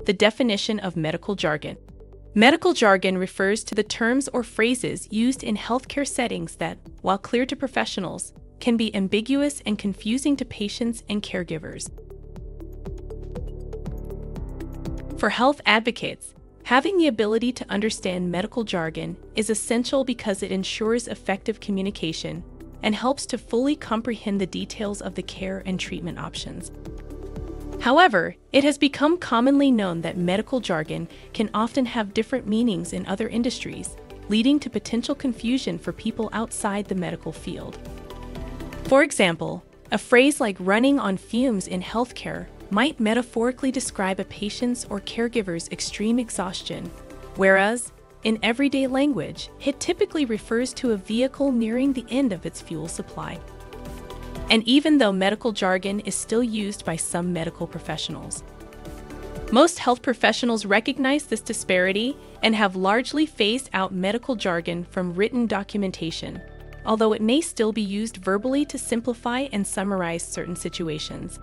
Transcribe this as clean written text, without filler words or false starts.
The definition of medical jargon. Medical jargon refers to the terms or phrases used in healthcare settings that, while clear to professionals, can be ambiguous and confusing to patients and caregivers. For health advocates, having the ability to understand medical jargon is essential because it ensures effective communication and helps to fully comprehend the details of the care and treatment options. However, it has become commonly known that medical jargon can often have different meanings in other industries, leading to potential confusion for people outside the medical field. For example, a phrase like running on fumes in healthcare might metaphorically describe a patient's or caregiver's extreme exhaustion, whereas, in everyday language, it typically refers to a vehicle nearing the end of its fuel supply. And even though medical jargon is still used by some medical professionals, most health professionals recognize this disparity and have largely phased out medical jargon from written documentation, although it may still be used verbally to simplify and summarize certain situations.